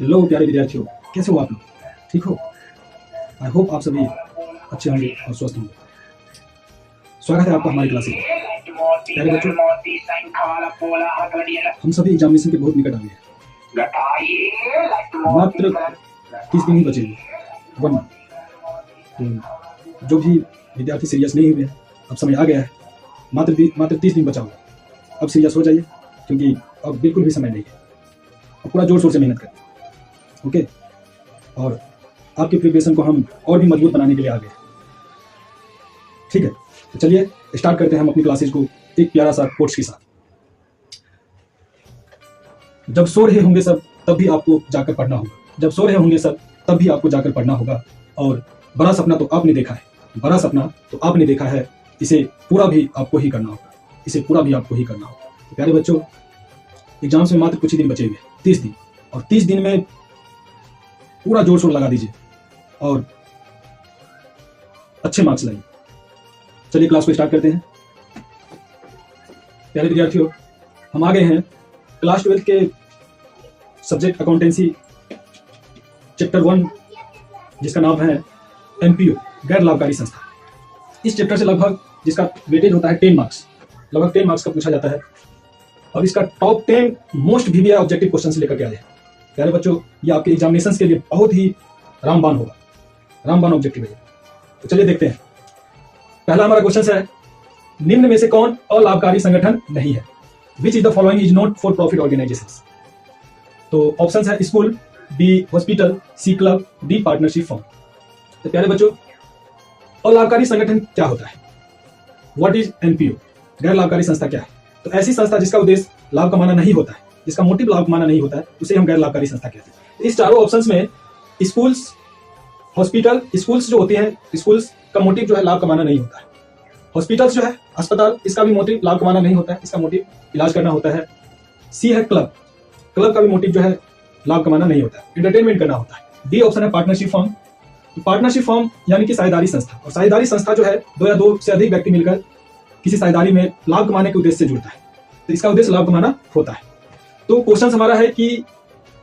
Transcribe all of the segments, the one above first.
Hello प्यारे विद्यार्थियों, कैसे हो आप लोग? ठीक हो? आई होप आप सभी अच्छे होंगे और स्वस्थ होंगे। स्वागत है आपका हमारी क्लास में। प्यारे बच्चों, हम सभी एग्जामिनेशन के बहुत निकट आ गए हैं। मात्र 30 दिन ही बचे हैं, 1 मंथ। तो जो भी विद्यार्थी सीरियस नहीं हुए हैं, अब समय आ गया है। मात्र 30 दिन बचा हुआ। अब सीरियस हो जाइए, क्योंकि अब बिल्कुल भी समय नहीं है। अब पूरा जोर शोर से मेहनत करें, ओके? और आपके प्रिपरेशन को हम और भी मजबूत बनाने के लिए आ गए। ठीक है, तो चलिए स्टार्ट करते हैं हम अपनी क्लासेस को एक प्यारा सा कोट्स के साथ। जब सो रहे होंगे सब, तब भी आपको जाकर पढ़ना होगा। जब सो रहे होंगे सब, तब भी आपको जाकर पढ़ना होगा। और बड़ा सपना तो आपने देखा है, बड़ा सपना तो आपने देखा है, इसे पूरा भी आपको ही करना होगा, इसे पूरा भी आपको ही करना होगा। तो प्यारे बच्चों, एग्जाम्स में मात्र कुछ ही दिन बचे हुए, 30 दिन, और 30 दिन में पूरा जोर शोर लगा दीजिए और अच्छे मार्क्स लाइए। चलिए क्लास को स्टार्ट करते हैं। प्यारे विद्यार्थियों, हम आ गए हैं क्लास 12 के सब्जेक्ट अकाउंटेंसी चैप्टर 1, जिसका नाम है एमपीओ, गैर लाभकारी संस्था। इस चैप्टर से लगभग जिसका वेटेज होता है 10 मार्क्स, लगभग 10 मार्क्स का पूछा जाता है। और इसका top 10 most VVI objective question से लेकर के आए हैं। प्यारे बच्चों, ये आपके एग्जामिनेशन के लिए बहुत ही रामबाण होगा, रामबाण ऑब्जेक्टिव है। तो चलिए देखते हैं। पहला हमारा क्वेश्चन है, निम्न में से कौन अलाभकारी संगठन नहीं है? Which is the following is not for profit organisations? तो ऑप्शंस है school, B hospital, C club, D partnership firm. तो प्यारे बच्चों, अलाभकारी संगठन क्या होता है? What is NPO? गैर लाभकारी संस्था क्या है? तो ऐसी संस्था जिसका उद्देश्य लाभ कमाना नहीं होता है, जिसका मोटिव लाभ कमाना नहीं होता है, उसे हम गैर लाभकारी संस्था कहते हैं। इस चारों ऑप्शंस में स्कूल्स, हॉस्पिटल, स्कूल्स जो होती हैं, स्कूल्स का मोटिव जो है लाभ कमाना नहीं होता है। हॉस्पिटल्स जो है, अस्पताल, इसका भी मोटिव लाभ कमाना नहीं होता है, इसका मोटिव इलाज करना होता है। सी है क्लब, क्लब का भी मोटिव जो है लाभ कमाना नहीं होता है, एंटरटेनमेंट करना होता है। डी ऑप्शन है पार्टनरशिप फर्म। तो पार्टनरशिप फर्म यानी कि साझेदारी संस्था, और साझेदारी संस्था जो है 2 या 2 से अधिक व्यक्ति मिलकर किसी साझेदारी में लाभ कमाने के उद्देश्य से जुड़ता है, तो इसका उद्देश्य लाभ कमाना होता है। तो क्वेश्चन हमारा है कि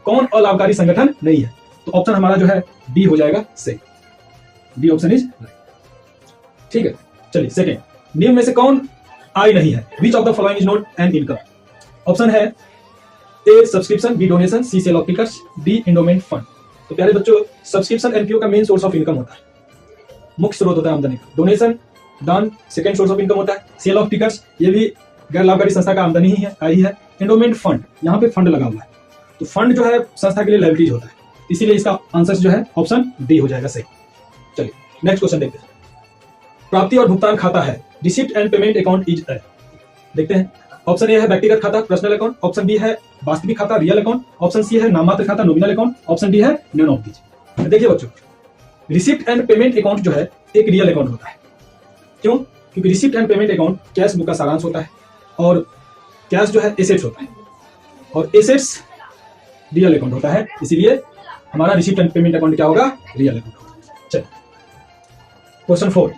कौन अलाभकारी संगठन नहीं है? तो ऑप्शन हमारा जो है डी हो जाएगा सही, डी ऑप्शन इज राइट। ठीक है, चलिए सेकंड, निम्न में से कौन आय नहीं है? Which of the following is not an income? Option है A subscription, B donation, C sale of tickets, D endowment fund. तो प्यारे बच्चों, सब्सक्रिप्शन एनपीओ का मेन सोर्स ऑफ इनकम होता है, मुख्य स्रोत होता है आमदनी का। डोनेशन, दान, सेकंड सोर्स ऑफ इनकम होता है। सेल ऑफ टिकट्स, ये भी गैर लाभकारी संस्था का आमदनी ही है, आय ही है। एंडोमेंट फंड, यहाँ पे फंड लगा हुआ है, तो फंड जो है संस्था के लिए लायबिलिटीज होता है, इसीलिए इसका आंसर जो है ऑप्शन डी हो जाएगा सही। चलिए नेक्स्ट क्वेश्चन देखते हैं। प्राप्ति और भुगतान खाता है, receipt and payment account is a. देखते हैं। ऑप्शन ए है व्यक्तिगत खाता, पर्सनल अकाउंट। ऑप्शन बी है वास्तविक खाता, रियल अकाउंट। ऑप्शन सी है नाममात्र खाता, नॉमिनल अकाउंट। ऑप्शन डी है नन ऑफ दीज। देखिए बच्चों, रिसिप्ट एंड पेमेंट अकाउंट जो है एक रियल अकाउंट होता है। क्यों? क्योंकि receipt and payment account cash book का सारांश होता है, और कैश जो है एसेट्स होता है, और एसेट्स रियल अकाउंट होता है, इसीलिए हमारा रिसिप्ट एंड पेमेंट अकाउंट क्या होगा? रियल अकाउंट होगा। चलिए क्वेश्चन 4,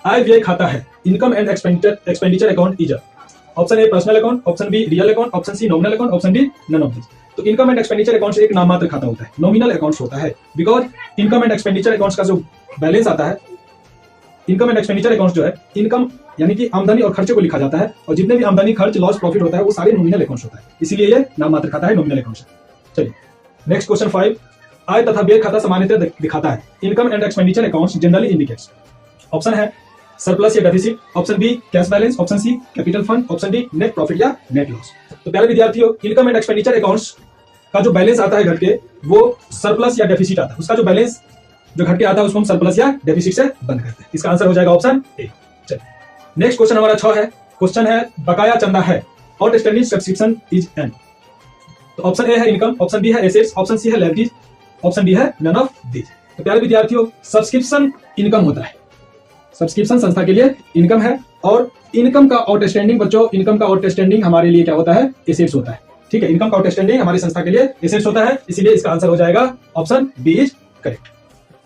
आय व्यय खाता है, income and expenditure account is. Option A personal account, option B real account, option C nominal account, option D none of this. तो इनकम एंड एक्सपेंडिचर अकाउंट एक नाममात्र खाता होता है, नॉमिनल अकाउंट्स होता है, because income and expenditure accounts का जो बैलेंस आता है, इनकम एंड एक्सपेंडिचर अकाउंट्स जो है, इनकम यानी कि आमदनी और खर्चे को लिखा जाता है, और जितने भी आमदनी, खर्च, लॉस, प्रॉफिट होता है, वो सारे नॉमिनल अकाउंट्स होता है, इसीलिए ये नाममात्र खाता है, नॉमिनल अकाउंट्स है। चलिए नेक्स्ट क्वेश्चन 5, आय तथा व्यय खाता सामान्यतः दिखाता है, income and expenditure accounts generally indicates. Option है सरप्लस या deficit, option B cash balance, option C capital fund, option D net profit या नेट लॉस। तो प्यारे विद्यार्थियों, इनकम एंड एक्सपेंडिचर अकाउंट्स का जो बैलेंस आता है घट के, वो सरप्लस या डेफिसिट आता है, उसका जो बैलेंस जो घट के आता है उसको हम सरप्लस या डेफिसिट से बंद करते हैं। इसका आंसर हो जाएगा ऑप्शन ए। चलिए नेक्स्ट क्वेश्चन हमारा 6 है। क्वेश्चन है बकाया चंदा है, आउटस्टैंडिंग सब्सक्रिप्शन इज एन। तो ऑप्शन ए है इनकम, ऑप्शन बी है एसेट्स, ऑप्शन सी है लायबिलिटीज, ऑप्शन डी है नन ऑफ दीज। तो प्यारे विद्यार्थियों, सब्सक्रिप्शन इनकम होता है, सब्सक्रिप्शन संस्था के लिए इनकम है, और इनकम का आउटस्टैंडिंग बच्चों, इनकम का आउटस्टैंडिंग हमारे लिए क्या होता है? एसेट्स होता है। ठीक है, इनकम का आउटस्टैंडिंग हमारी संस्था के लिए एसेट्स होता है, इसीलिए इसका आंसर हो जाएगा option B is correct.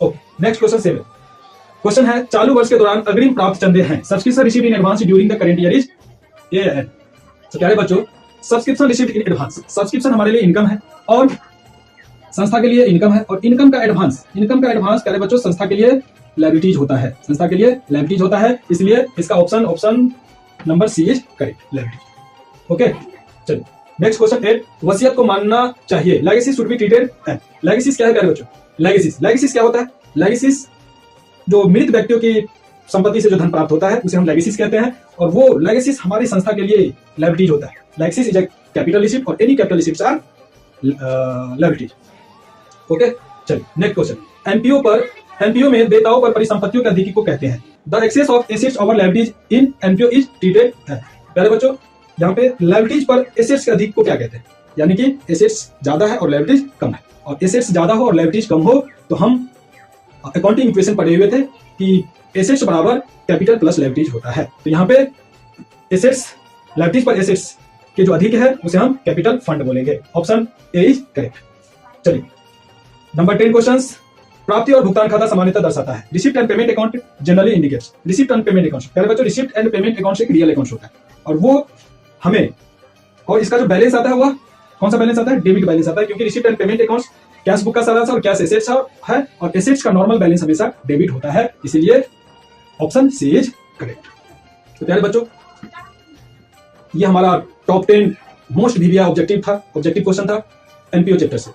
Okay, next question 7। Question है चालू वर्ष के दौरान अग्रिम प्राप्त चंदे हैं, subscription received in advance during the current year is a n. तो प्यारे बच्चों, subscription received in advance, subscription हमारे लिए इनकम है, और संस्था के लिए इनकम है, और इनकम का एडवांस प्यारे बच्चों संस्था के लिए लायबिलिटीज होता है, संस्था के लिए लायबिलिटीज होता है, इसलिए इसका option number C is correct, liability. Okay, चलिए नेक्स्ट क्वेश्चन 8, वसीयत को मानना चाहिए, legacy should be treated as. Legacies क्या है प्यारे बच्चों? लेगेसीज क्या होता है? लेगेसीज जो मृत व्यक्तियों की संपत्ति से जो धन प्राप्त होता है उसे हम लेगेसीज कहते हैं, और वो लेगेसीज हमारी संस्था के लिए लायबिलिटीज होता है। Legacies is a capital receipt और any capital receipts are liabilities. Okay, चलिए नेक्स्ट क्वेश्चन, एनपीओ में देयताओं पर परिसंपत्तियों के अधिकी को कहते हैं। The excess of assets over liabilities in NPO is treated as. प्यारे बच्चों यहाँ पे लायबिलिटीज पर एसेट्स के अधिक को क्या कहते हैं? यानी कि एसेट्स ज्यादा है और लायबिलिटीज कम है, और एसेट्स ज्यादा हो और लायबिलिटीज कम हो तो हम अकाउंटिंग इक्वेशन पढ़े हुए थे कि एसेट्स बराबर कैपिटल प्लस लायबिलिटीज होता है। तो यहाँ पे एसेट्स, लायबिलिटीज पर एसेट्स के जो अधिक है उसे हम कैपिटल फंड बोलेंगे। Option A is correct. चलिए नंबर 10 क्वेश्चंस, प्राप्ति और भुगतान खाता सामान्यतः दर्शाता है। Receipt and payment account generally indicates. Receipt and payment account, प्यारे बच्चों रिसिप्ट एंड पेमेंट अकाउंट एक रियल अकाउंट होता है, और वो हमें, और इसका जो बैलेंस आता है वह कौन सा बैलेंस आता है? डेबिट बैलेंस आता है, क्योंकि receipt and payment account cash book का सारांश और कैश एसेट्स है, और एसेट्स का नॉर्मल बैलेंस हमेशा डेबिट होता है, इसीलिए ऑप्शन सी इज करेक्ट। तो प्यारे बच्चों ये हमारा top 10 most VVI objective question था एनपीओ चैप्टर से।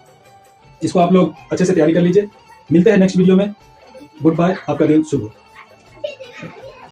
इसको आप लोग अच्छे से तैयारी कर लीजिए। मिलते हैं नेक्स्ट वीडियो में। गुड बाय, आपका दिन शुभ हो।